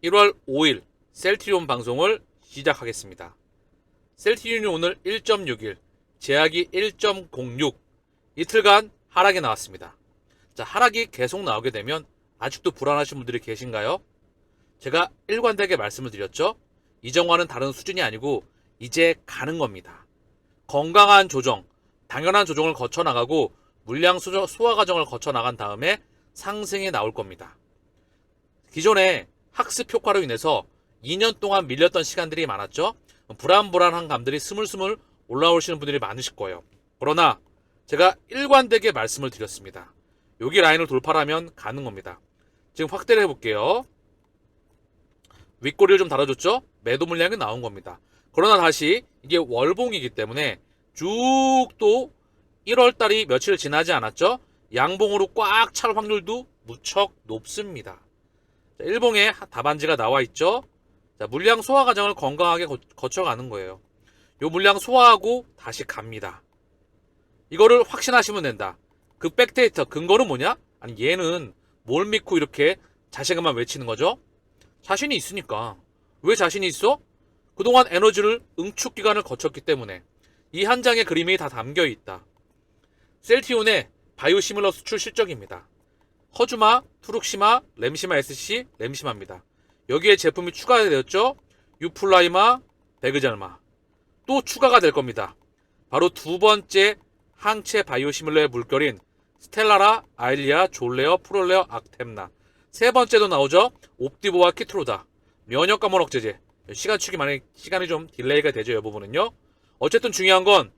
1월 5일 셀트리온 방송을 시작하겠습니다. 셀트리온이 오늘 1.61, 제약이 1.06, 이틀간 하락이 나왔습니다. 자, 하락이 계속 나오게 되면 아직도 불안하신 분들이 계신가요? 제가 일관되게 말씀을 드렸죠. 이전과는 다른 수준이 아니고 이제 가는 겁니다. 건강한 조정, 당연한 조정을 거쳐 나가고 물량 소화 과정을 거쳐 나간 다음에 상승이 나올 겁니다. 기존에 학습 효과로 인해서 2년 동안 밀렸던 시간들이 많았죠. 불안불안한 감들이 스물스물 올라오시는 분들이 많으실 거예요. 그러나 제가 일관되게 말씀을 드렸습니다. 여기 라인을 돌파하면 가는 겁니다. 지금 확대를 해볼게요. 윗꼬리를 좀 달아줬죠. 매도 물량이 나온 겁니다. 그러나 다시 이게 월봉이기 때문에 쭉 또 1월달이 며칠 지나지 않았죠. 양봉으로 꽉 찰 확률도 무척 높습니다. 자, 일봉에 답안지가 나와 있죠. 자, 물량 소화 과정을 건강하게 거쳐가는 거예요. 요 물량 소화하고 다시 갑니다. 이거를 확신하시면 된다. 그 백데이터 근거는 뭐냐? 아니, 얘는 뭘 믿고 이렇게 자신감만 외치는 거죠? 자신이 있으니까. 왜 자신이 있어? 그동안 에너지를 응축 기간을 거쳤기 때문에 이 한 장의 그림이 다 담겨 있다. 셀트리온의 바이오시밀러 수출 실적입니다. 허주마, 투룩시마, 램시마 SC, 램시마입니다. 여기에 제품이 추가되었죠. 유플라이마, 베그잘마. 또 추가가 될 겁니다. 바로 두 번째 항체 바이오시밀러의 물결인 스텔라라, 아일리아, 졸레어, 프롤레어, 악템나. 세 번째도 나오죠. 옵디보와 키트로다. 면역감원 억제제. 시간이 좀 딜레이가 되죠. 이 부분은요. 어쨌든 중요한 건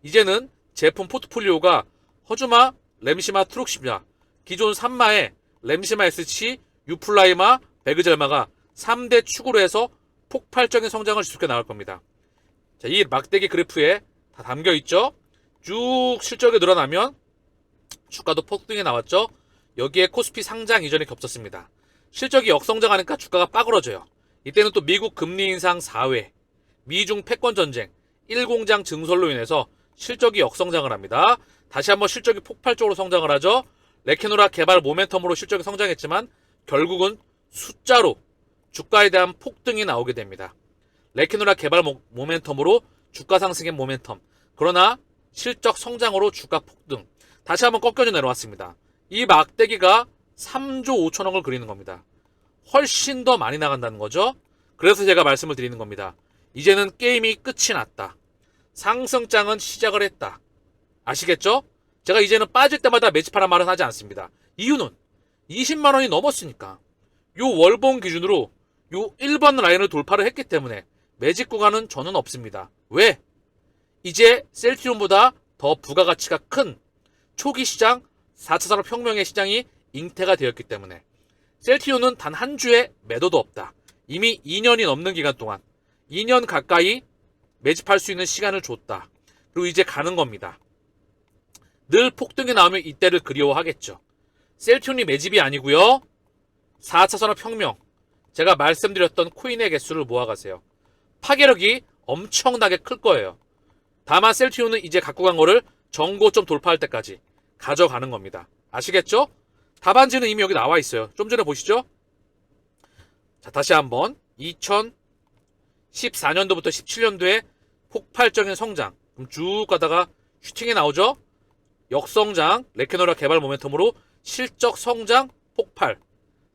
이제는 제품 포트폴리오가 허주마, 램시마, 트룩시마, 기존 3마의 램시마 SC, 유플라이마, 베그젤마가 3대 축으로 해서 폭발적인 성장을 지속해 나갈 겁니다. 자, 이 막대기 그래프에 다 담겨 있죠. 쭉 실적이 늘어나면 주가도 폭등이 나왔죠. 여기에 코스피 상장 이전이 겹쳤습니다. 실적이 역성장하니까 주가가 빠그러져요. 이때는 또 미국 금리 인상 4회, 미중 패권 전쟁, 1공장 증설로 인해서 실적이 역성장을 합니다. 다시 한번 실적이 폭발적으로 성장을 하죠. 레케노라 개발 모멘텀으로 실적이 성장했지만 결국은 숫자로 주가에 대한 폭등이 나오게 됩니다. 레케노라 개발 모멘텀으로 주가 상승의 모멘텀. 그러나 실적 성장으로 주가 폭등. 다시 한번 꺾여져 내려왔습니다. 이 막대기가 3조 5천억을 그리는 겁니다. 훨씬 더 많이 나간다는 거죠. 그래서 제가 말씀을 드리는 겁니다. 이제는 게임이 끝이 났다. 상승장은 시작을 했다. 아시겠죠? 제가 이제는 빠질 때마다 매집하라는 말은 하지 않습니다. 이유는 20만원이 넘었으니까. 요 월봉 기준으로 요 1번 라인을 돌파를 했기 때문에 매집 구간은 저는 없습니다. 왜? 이제 셀트리온보다 더 부가가치가 큰 초기 시장 4차 산업혁명의 시장이 잉태가 되었기 때문에 셀트리온은 단 한 주의 매도도 없다. 이미 2년이 넘는 기간 동안 2년 가까이 매집할 수 있는 시간을 줬다. 그리고 이제 가는 겁니다. 늘 폭등이 나오면 이때를 그리워하겠죠. 셀트리온이 매집이 아니고요. 4차 산업혁명, 제가 말씀드렸던 코인의 개수를 모아가세요. 파괴력이 엄청나게 클 거예요. 다만 셀트리온은 이제 갖고 간 거를 정고점 돌파할 때까지 가져가는 겁니다. 아시겠죠? 답안지는 이미 여기 나와 있어요. 좀 전에 보시죠. 자, 다시 한번 2014년도부터 17년도에 폭발적인 성장. 그럼 쭉 가다가 슈팅이 나오죠. 역성장, 레케노라 개발 모멘텀으로 실적 성장, 폭발.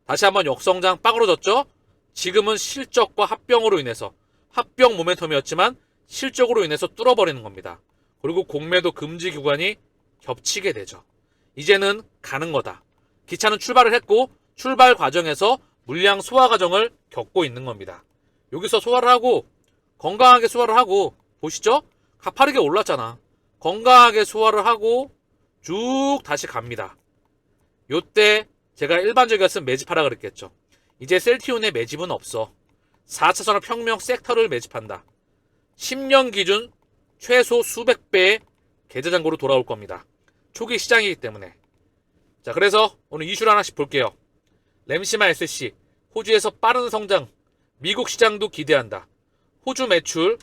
다시 한번 역성장 빠그러졌죠. 지금은 실적과 합병으로 인해서 합병 모멘텀이었지만 실적으로 인해서 뚫어버리는 겁니다. 그리고 공매도 금지 구간이 겹치게 되죠. 이제는 가는 거다. 기차는 출발을 했고 출발 과정에서 물량 소화 과정을 겪고 있는 겁니다. 여기서 소화를 하고 건강하게 소화를 하고 보시죠? 가파르게 올랐잖아. 건강하게 소화를 하고 쭉 다시 갑니다. 요때 제가 일반적이었으면 매집하라 그랬겠죠. 이제 셀트리온의 매집은 없어. 4차 산업혁명 섹터를 매집한다. 10년 기준 최소 수백 배의 계좌잔고로 돌아올 겁니다. 초기 시장이기 때문에. 자, 그래서 오늘 이슈를 하나씩 볼게요. 램시마 SC, 호주에서 빠른 성장, 미국 시장도 기대한다. 호주 매출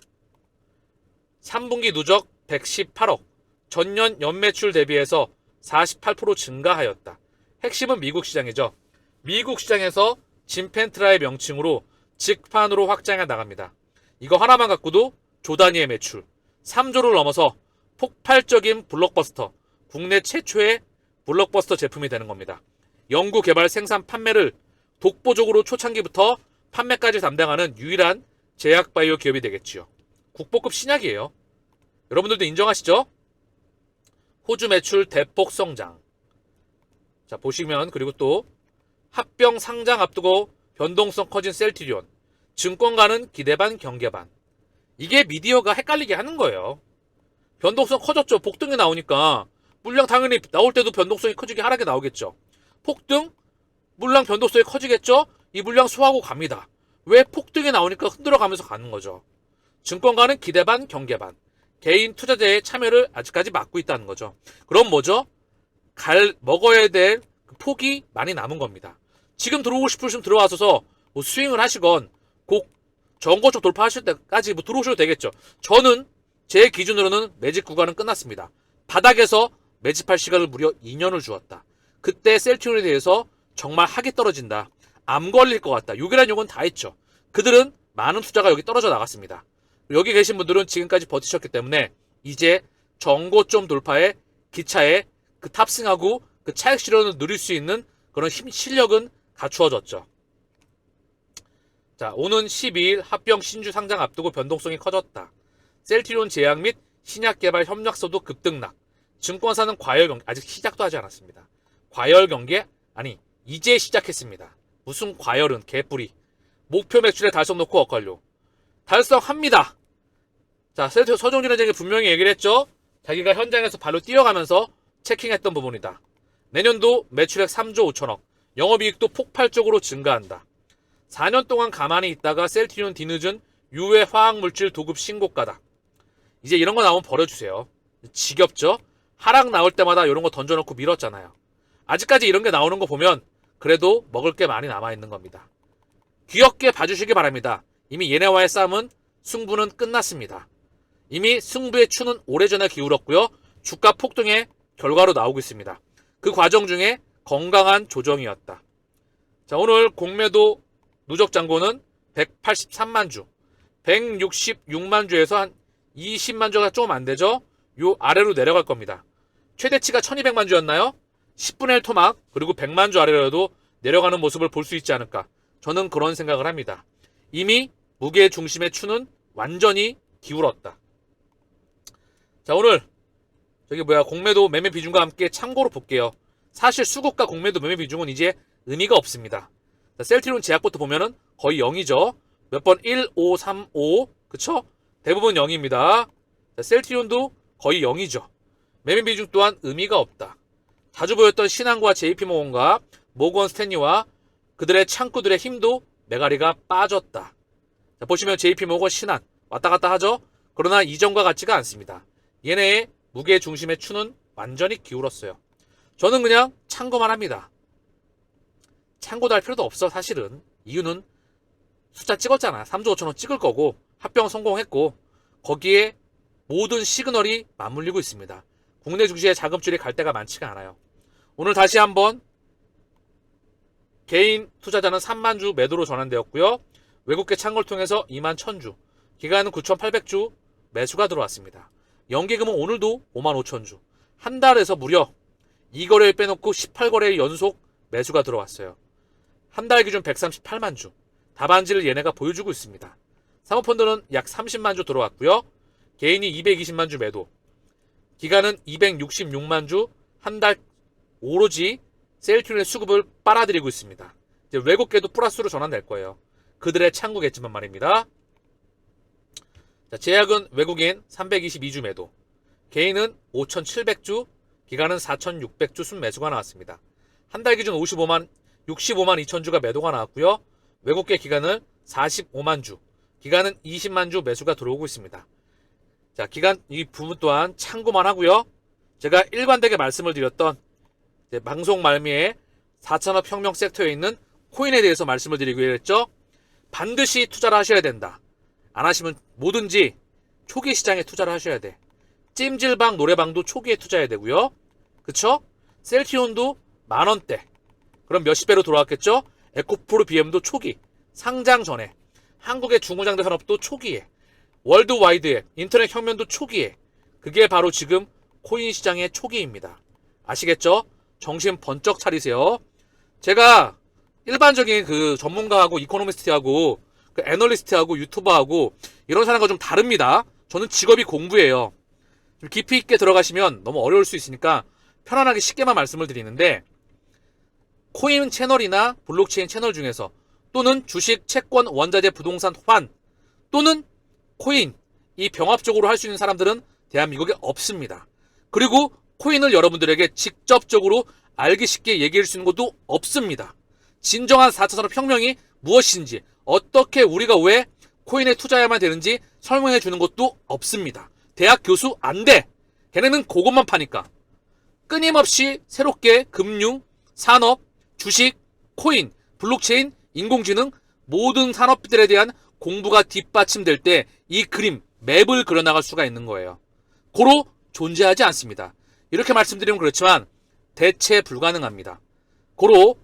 3분기 누적 118억, 전년 연매출 대비해서 48% 증가하였다. 핵심은 미국 시장이죠. 미국 시장에서 짐펜트라의 명칭으로 직판으로 확장해 나갑니다. 이거 하나만 갖고도 조 단위의 매출, 3조를 넘어서 폭발적인 블록버스터, 국내 최초의 블록버스터 제품이 되는 겁니다. 연구, 개발, 생산, 판매를 독보적으로 초창기부터 판매까지 담당하는 유일한 제약바이오 기업이 되겠지요. 국보급 신약이에요. 여러분들도 인정하시죠? 호주 매출 대폭 성장. 자, 보시면 그리고 또 합병 상장 앞두고 변동성 커진 셀트리온, 증권가는 기대반 경계반. 이게 미디어가 헷갈리게 하는 거예요. 변동성 커졌죠. 폭등이 나오니까 물량 당연히 나올 때도 변동성이 커지게 하락이 나오겠죠. 폭등, 물량 변동성이 커지겠죠. 이 물량 소화하고 갑니다. 왜? 폭등이 나오니까 흔들어가면서 가는 거죠. 증권가는 기대반 경계반. 개인 투자자의 참여를 아직까지 막고 있다는 거죠. 그럼 뭐죠? 먹어야 될 폭이 많이 남은 겁니다. 지금 들어오고 싶으시면 들어와서 뭐 스윙을 하시건 꼭 전고점 돌파하실 때까지 뭐 들어오셔도 되겠죠. 저는 제 기준으로는 매집 구간은 끝났습니다. 바닥에서 매집할 시간을 무려 2년을 주었다. 그때 셀트리온에 대해서 정말 학이 떨어진다. 암 걸릴 것 같다. 욕이란 욕은 다 했죠. 그들은 많은 투자가 여기 떨어져 나갔습니다. 여기 계신 분들은 지금까지 버티셨기 때문에 이제 전고점 돌파에 기차에 그 탑승하고 그 차익 실현을 누릴 수 있는 그런 실력은 갖추어졌죠. 자, 오는 12일 합병 신주 상장 앞두고 변동성이 커졌다. 셀트리온 제약 및 신약 개발 협력서도 급등락. 증권사는 과열 경계, 아직 시작도 하지 않았습니다. 과열 경계? 아니, 이제 시작했습니다. 무슨 과열은 개뿌리. 목표 매출에 달성 놓고 엇갈려. 달성합니다. 자, 셀트리온 서정진 회장이 분명히 얘기를 했죠. 자기가 현장에서 발로 뛰어가면서 체킹했던 부분이다. 내년도 매출액 3조 5천억, 영업이익도 폭발적으로 증가한다. 4년 동안 가만히 있다가 셀트리온 뒤늦은 유해 화학물질 도급 신고가다. 이제 이런 거 나오면 버려주세요. 지겹죠? 하락 나올 때마다 이런 거 던져놓고 밀었잖아요. 아직까지 이런 게 나오는 거 보면 그래도 먹을 게 많이 남아있는 겁니다. 귀엽게 봐주시기 바랍니다. 이미 얘네와의 싸움은 승부는 끝났습니다. 이미 승부의 추는 오래전에 기울었고요. 주가 폭등의 결과로 나오고 있습니다. 그 과정 중에 건강한 조정이었다. 자, 오늘 공매도 누적 잔고는 183만 주, 166만 주에서 한 20만 주가 조금 안 되죠? 요 아래로 내려갈 겁니다. 최대치가 1200만 주였나요? 10분의 1 토막, 그리고 100만 주 아래로도 내려가는 모습을 볼 수 있지 않을까. 저는 그런 생각을 합니다. 이미 무게 중심의 추는 완전히 기울었다. 자, 오늘 공매도 매매 비중과 함께 참고로 볼게요. 사실 수급과 공매도 매매 비중은 이제 의미가 없습니다. 자, 셀트리온 제약부터 보면은 거의 0이죠. 몇 번? 1, 5, 3, 5. 그쵸? 대부분 0입니다. 자, 셀트리온도 거의 0이죠. 매매 비중 또한 의미가 없다. 자주 보였던 신한과 JP모건과 모건 스탠리와 그들의 창구들의 힘도 메가리가 빠졌다. 자, 보시면 JP모건, 신한 왔다 갔다 하죠. 그러나 이전과 같지가 않습니다. 얘네의 무게 중심의 추는 완전히 기울었어요. 저는 그냥 참고만 합니다. 참고도 할 필요도 없어. 사실은 이유는 숫자 찍었잖아. 3조 5천원 찍을 거고 합병 성공했고 거기에 모든 시그널이 맞물리고 있습니다. 국내 주식의 자금줄이 갈 데가 많지가 않아요. 오늘 다시 한번 개인 투자자는 3만 주 매도로 전환되었고요. 외국계 창고를 통해서 2만 1000주, 기간은 9,800주 매수가 들어왔습니다. 연기금은 오늘도 5만 5천 주. 한 달에서 무려 2거래일 빼놓고 18거래일 연속 매수가 들어왔어요. 한 달 기준 138만 주. 답안지를 얘네가 보여주고 있습니다. 사모펀드는 약 30만 주 들어왔고요. 개인이 220만 주 매도. 기간은 266만 주. 한 달 오로지 셀트리온의 수급을 빨아들이고 있습니다. 이제 외국계도 플러스로 전환될 거예요. 그들의 창구겠지만 말입니다. 자, 제약은 외국인 322주 매도. 개인은 5,700주, 기간은 4,600주 순매수가 나왔습니다. 한 달 기준 65만 2천 주가 매도가 나왔고요. 외국계 기간은 45만 주, 기간은 20만 주 매수가 들어오고 있습니다. 자, 기간 이 부분 또한 참고만 하고요. 제가 일관되게 말씀을 드렸던 방송 말미에 4천억 혁명 섹터에 있는 코인에 대해서 말씀을 드리기로 했죠. 반드시 투자를 하셔야 된다. 안 하시면 뭐든지 초기 시장에 투자를 하셔야 돼. 찜질방, 노래방도 초기에 투자해야 되고요. 그쵸? 셀트리온도 만원대. 그럼 몇십 배로 돌아왔겠죠? 에코프로 BM도 초기, 상장 전에, 한국의 중고장대 산업도 초기에, 월드와이드의 인터넷 혁명도 초기에, 그게 바로 지금 코인 시장의 초기입니다. 아시겠죠? 정신 번쩍 차리세요. 제가 일반적인 그 전문가하고 이코노미스트하고 그 애널리스트하고 유튜버하고 이런 사람과 좀 다릅니다. 저는 직업이 공부예요. 좀 깊이 있게 들어가시면 너무 어려울 수 있으니까 편안하게 쉽게만 말씀을 드리는데, 코인 채널이나 블록체인 채널 중에서 또는 주식, 채권, 원자재, 부동산, 환 또는 코인 이 병합적으로 할 수 있는 사람들은 대한민국에 없습니다. 그리고 코인을 여러분들에게 직접적으로 알기 쉽게 얘기할 수 있는 것도 없습니다. 진정한 4차 산업혁명이 무엇인지, 어떻게 우리가 왜 코인에 투자해야만 되는지 설명해 주는 것도 없습니다. 대학 교수 안 돼. 걔네는 그것만 파니까. 끊임없이 새롭게 금융, 산업, 주식, 코인, 블록체인, 인공지능 모든 산업들에 대한 공부가 뒷받침될 때 이 그림, 맵을 그려나갈 수가 있는 거예요. 고로 존재하지 않습니다. 이렇게 말씀드리면 그렇지만 대체 불가능합니다. 고로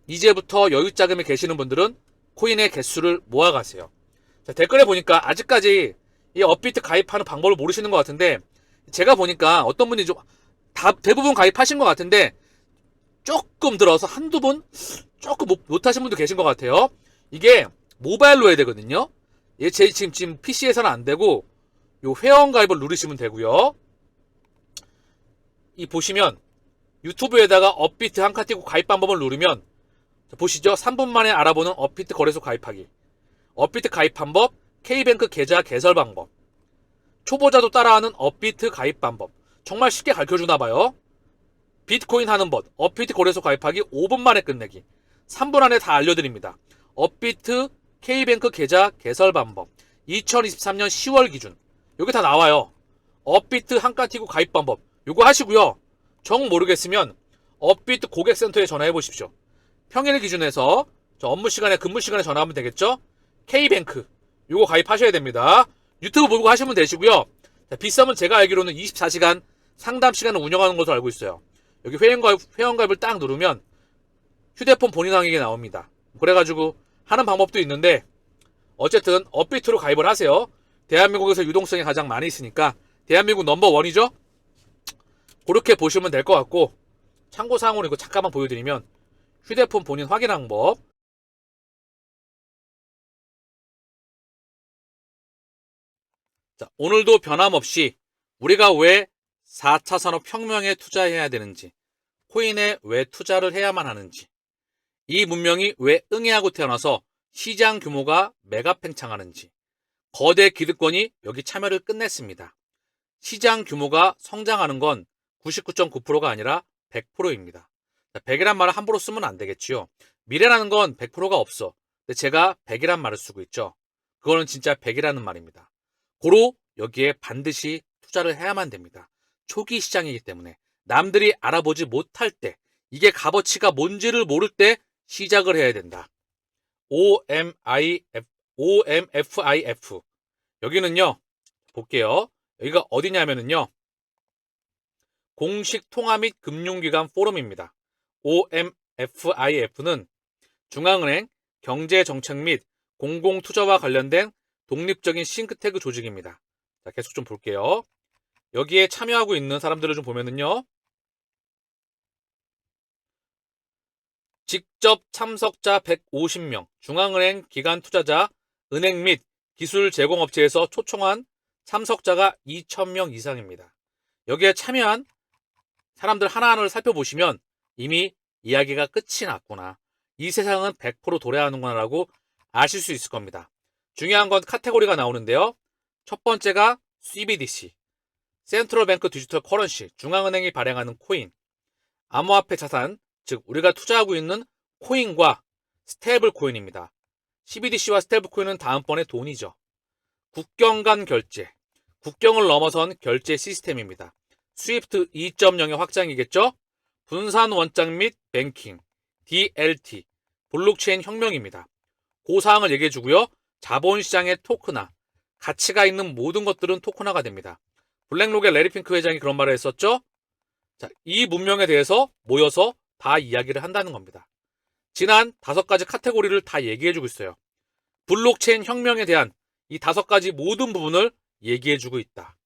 이제부터 여유자금에 계시는 분들은 코인의 개수를 모아가세요. 자, 댓글에 보니까 아직까지 이 업비트 가입하는 방법을 모르시는 것 같은데, 제가 보니까 어떤 분이 좀 대부분 가입하신 것 같은데 조금 들어서 한두 분 조금 못하신 분도 계신 것 같아요. 이게 모바일로 해야 되거든요. 얘 지금 PC에서는 안 되고 요 회원 가입을 누르시면 되고요. 이 보시면 유튜브에다가 업비트 한칸 띄고 가입 방법을 누르면 보시죠. 3분 만에 알아보는 업비트 거래소 가입하기, 업비트 가입 방법, K뱅크 계좌 개설 방법, 초보자도 따라하는 업비트 가입 방법, 정말 쉽게 가르쳐주나봐요. 비트코인 하는 법, 업비트 거래소 가입하기 5분 만에 끝내기, 3분 안에 다 알려드립니다. 업비트 K뱅크 계좌 개설 방법, 2023년 10월 기준 여기 다 나와요. 업비트 한칸 띄고 가입 방법 요거 하시고요. 정 모르겠으면 업비트 고객센터에 전화해 보십시오. 평일 기준에서 저 업무 시간에 근무 시간에 전화하면 되겠죠. K뱅크 요거 가입하셔야 됩니다. 유튜브 보고 하시면 되시고요. 자, 비썸은 제가 알기로는 24시간 상담 시간을 운영하는 것으로 알고 있어요. 여기 회원가입을 딱 누르면 휴대폰 본인 확인이 나옵니다. 그래가지고 하는 방법도 있는데 어쨌든 업비트로 가입을 하세요. 대한민국에서 유동성이 가장 많이 있으니까 대한민국 넘버원이죠. 그렇게 보시면 될 것 같고, 참고사항으로 이거 잠깐만 보여드리면 휴대폰 본인 확인하는 법. 자, 오늘도 변함없이 우리가 왜 4차 산업혁명에 투자해야 되는지, 코인에 왜 투자를 해야만 하는지, 이 문명이 왜 응애하고 태어나서 시장 규모가 메가 팽창하는지, 거대 기득권이 여기 참여를 끝냈습니다. 시장 규모가 성장하는 건 99.9%가 아니라 100%입니다. 100이란 말을 함부로 쓰면 안 되겠지요. 미래라는 건 100%가 없어. 근데 제가 100이란 말을 쓰고 있죠. 그거는 진짜 100이라는 말입니다. 고로 여기에 반드시 투자를 해야만 됩니다. 초기 시장이기 때문에 남들이 알아보지 못할 때, 이게 값어치가 뭔지를 모를 때 시작을 해야 된다. OMFIF. 여기는요, 볼게요. 여기가 어디냐면은요, 공식 통화 및 금융기관 포럼입니다. OMFIF는 중앙은행, 경제정책 및 공공투자와 관련된 독립적인 싱크탱크 조직입니다. 자, 계속 좀 볼게요. 여기에 참여하고 있는 사람들을 좀 보면은요, 직접 참석자 150명, 중앙은행, 기관 투자자, 은행 및 기술 제공업체에서 초청한 참석자가 2,000명 이상입니다. 여기에 참여한 사람들 하나하나를 살펴보시면 이미 이야기가 끝이 났구나, 이 세상은 100% 도래하는구나 라고 아실 수 있을 겁니다. 중요한 건 카테고리가 나오는데요. 첫 번째가 CBDC, 센트럴 뱅크 디지털 커런시, 중앙은행이 발행하는 코인, 암호화폐 자산, 즉 우리가 투자하고 있는 코인과 스테이블 코인입니다. CBDC와 스테이블 코인은 다음번에 돈이죠. 국경 간 결제, 국경을 넘어선 결제 시스템입니다. 스위프트 2.0의 확장이겠죠. 분산 원장 및 뱅킹, DLT, 블록체인 혁명입니다. 그 사항을 얘기해 주고요. 자본시장의 토크나 가치가 있는 모든 것들은 토크나가 됩니다. 블랙록의 레리 핑크 회장이 그런 말을 했었죠. 자, 이 문명에 대해서 모여서 다 이야기를 한다는 겁니다. 지난 5가지 카테고리를 다 얘기해주고 있어요. 블록체인 혁명에 대한 이 5가지 모든 부분을 얘기해주고 있다.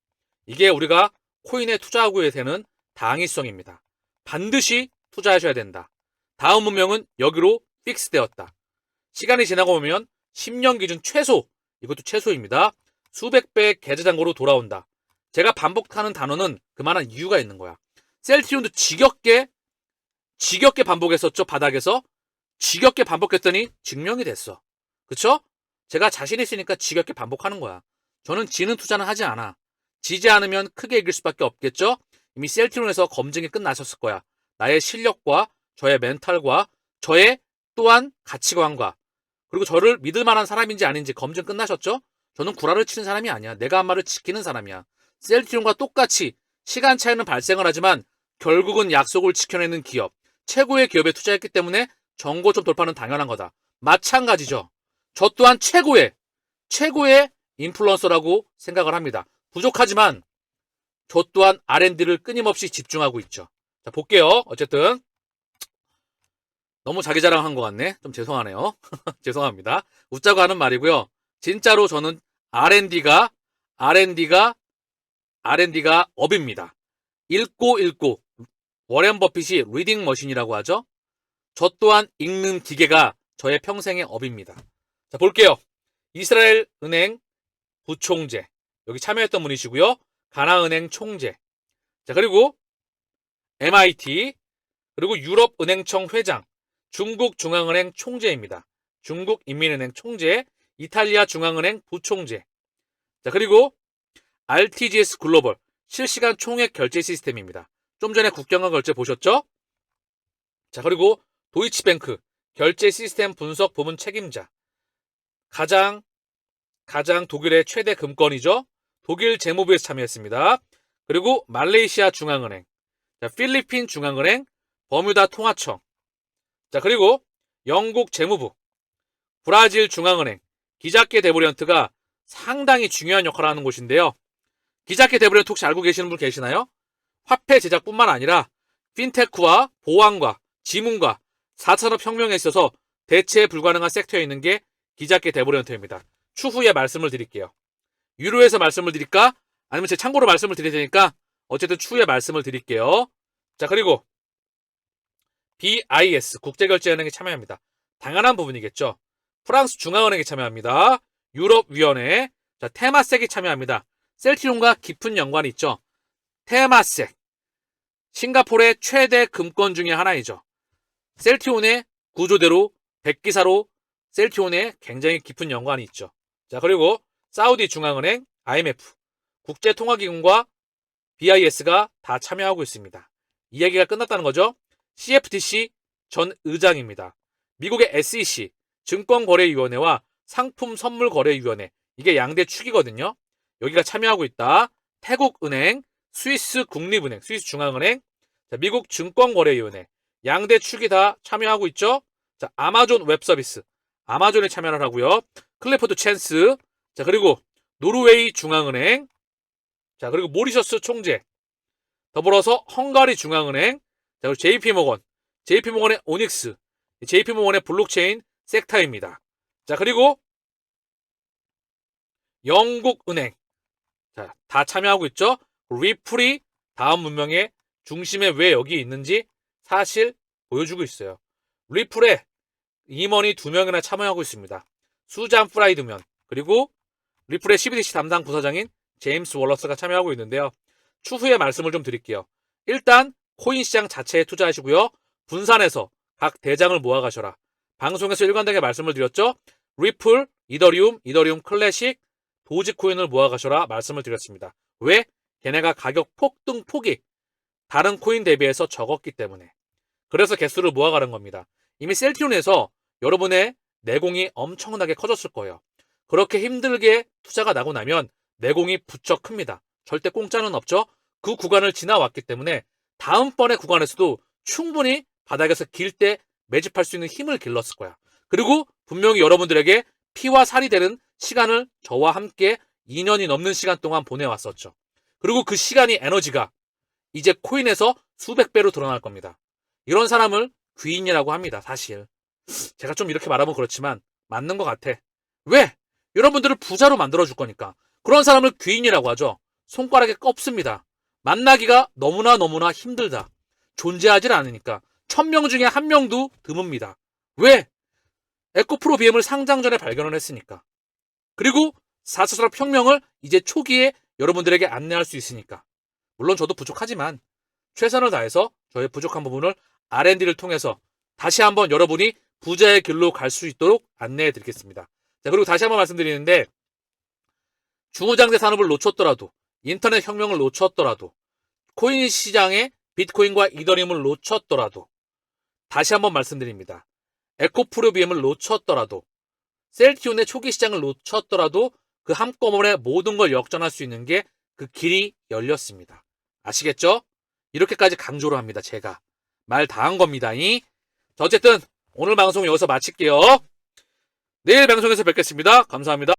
이게 우리가 코인에 투자하고 되는 당위성입니다. 반드시 투자하셔야 된다. 다음 문명은 여기로 픽스되었다. 시간이 지나고 보면 10년 기준 최소, 이것도 최소입니다. 수백 배의 계좌잔고로 돌아온다. 제가 반복하는 단어는 그만한 이유가 있는 거야. 셀트리온도 지겹게 반복했었죠. 바닥에서 지겹게 반복했더니 증명이 됐어. 그쵸? 제가 자신 있으니까 지겹게 반복하는 거야. 저는 지는 투자는 하지 않아. 지지 않으면 크게 이길 수밖에 없겠죠? 이미 셀트리온에서 검증이 끝나셨을 거야. 나의 실력과 저의 멘탈과 저의 또한 가치관과 그리고 저를 믿을 만한 사람인지 아닌지 검증 끝나셨죠? 저는 구라를 치는 사람이 아니야. 내가 한 말을 지키는 사람이야. 셀트리온과 똑같이 시간 차이는 발생을 하지만 결국은 약속을 지켜내는 기업, 최고의 기업에 투자했기 때문에 정고점 돌파는 당연한 거다. 마찬가지죠. 저 또한 최고의 인플루언서라고 생각을 합니다. 부족하지만 저 또한 R&D를 끊임없이 집중하고 있죠. 자, 볼게요. 어쨌든 너무 자기 자랑한 것 같네. 좀 죄송하네요. 죄송합니다. 웃자고 하는 말이고요. 진짜로 저는 R&D가 업입니다. 읽고 워렌 버핏이 리딩 머신이라고 하죠. 저 또한 읽는 기계가 저의 평생의 업입니다. 자, 볼게요. 이스라엘 은행 부총재, 여기 참여했던 분이시고요. 가나은행 총재, 자, 그리고 MIT, 그리고 유럽은행청 회장, 중국중앙은행 총재입니다. 중국인민은행 총재, 이탈리아 중앙은행 부총재. 자, 그리고 RTGS 글로벌 실시간 총액 결제 시스템입니다. 좀 전에 국경간 결제 보셨죠? 자, 그리고 도이치뱅크 결제 시스템 분석 부문 책임자. 가장 독일의 최대 금권이죠. 독일 재무부에서 참여했습니다. 그리고 말레이시아 중앙은행, 자, 필리핀 중앙은행, 버뮤다 통화청, 자, 그리고 영국 재무부, 브라질 중앙은행, 기자케 데브리언트가 상당히 중요한 역할을 하는 곳인데요. 기자케 데브리언트 혹시 알고 계시는 분 계시나요? 화폐 제작뿐만 아니라 핀테크와 보안과 지문과 4산업 혁명에 있어서 대체 불가능한 섹터에 있는 게 기자케 데브리언트입니다. 추후에 말씀을 드릴게요. 유료에서 말씀을 드릴까? 아니면 제 참고로 말씀을 드릴 테니까 어쨌든 추후에 말씀을 드릴게요. 자, 그리고 BIS 국제결제은행에 참여합니다. 당연한 부분이겠죠. 프랑스 중앙은행에 참여합니다. 유럽위원회, 자, 테마섹이 참여합니다. 셀트리온과 깊은 연관이 있죠. 테마섹, 싱가포르의 최대 금권 중에 하나이죠. 셀트리온의 구조대로 백기사로 셀트리온에 굉장히 깊은 연관이 있죠. 자, 그리고 사우디 중앙은행, IMF, 국제통화기금과 BIS가 다 참여하고 있습니다. 이야기가 끝났다는 거죠. CFTC 전 의장입니다. 미국의 SEC, 증권거래위원회와 상품선물거래위원회, 이게 양대 축이거든요. 여기가 참여하고 있다. 태국은행, 스위스 국립은행, 스위스 중앙은행, 자, 미국 증권거래위원회, 양대 축이 다 참여하고 있죠. 자, 아마존 웹서비스, 아마존에 참여를 하고요. 클리포드 챈스, 자, 그리고 노르웨이 중앙은행, 자, 그리고 모리셔스 총재, 더불어서 헝가리 중앙은행, 자, 그리고 JP모건의 오닉스, JP모건의 블록체인 섹타입니다. 자, 그리고 영국은행, 자, 다 참여하고 있죠. 리플이 다음 문명의 중심에 왜 여기 있는지 사실 보여주고 있어요. 리플에 임원이 2명이나 참여하고 있습니다. 수잔 프라이드면, 그리고 리플의 CBDC 담당 부사장인 제임스 월러스가 참여하고 있는데요. 추후에 말씀을 좀 드릴게요. 일단 코인 시장 자체에 투자하시고요. 분산해서 각 대장을 모아가셔라. 방송에서 일관되게 말씀을 드렸죠. 리플, 이더리움 클래식, 도지코인을 모아가셔라 말씀을 드렸습니다. 왜? 걔네가 가격 폭등폭이 다른 코인 대비해서 적었기 때문에. 그래서 개수를 모아가는 겁니다. 이미 셀트리온에서 여러분의 내공이 엄청나게 커졌을 거예요. 그렇게 힘들게 투자가 나고 나면 내공이 부쩍 큽니다. 절대 공짜는 없죠. 그 구간을 지나왔기 때문에 다음번의 구간에서도 충분히 바닥에서 길 때 매집할 수 있는 힘을 길렀을 거야. 그리고 분명히 여러분들에게 피와 살이 되는 시간을 저와 함께 2년이 넘는 시간 동안 보내왔었죠. 그리고 그 시간이 에너지가 이제 코인에서 수백 배로 드러날 겁니다. 이런 사람을 귀인이라고 합니다. 사실. 제가 좀 이렇게 말하면 그렇지만 맞는 것 같아. 왜? 여러분들을 부자로 만들어줄 거니까. 그런 사람을 귀인이라고 하죠. 손가락에 꼽습니다. 만나기가 너무나 힘들다. 존재하질 않으니까. 1000명 중에 1명도 드뭅니다. 왜? 에코프로 BM을 상장 전에 발견을 했으니까. 그리고 4차 산업혁명을 이제 초기에 여러분들에게 안내할 수 있으니까. 물론 저도 부족하지만 최선을 다해서 저의 부족한 부분을 R&D를 통해서 다시 한번 여러분이 부자의 길로 갈 수 있도록 안내해 드리겠습니다. 자, 그리고 다시 한번 말씀드리는데 중후장대 산업을 놓쳤더라도 인터넷 혁명을 놓쳤더라도 코인 시장에 비트코인과 이더리움을 놓쳤더라도 다시 한번 말씀드립니다. 에코프로 BM을 놓쳤더라도 셀티온의 초기 시장을 놓쳤더라도 그 한꺼번에 모든 걸 역전할 수 있는 게 그 길이 열렸습니다. 아시겠죠? 이렇게까지 강조를 합니다. 제가 말 다 한 겁니다. 어쨌든 오늘 방송 여기서 마칠게요. 내일 방송에서 뵙겠습니다. 감사합니다.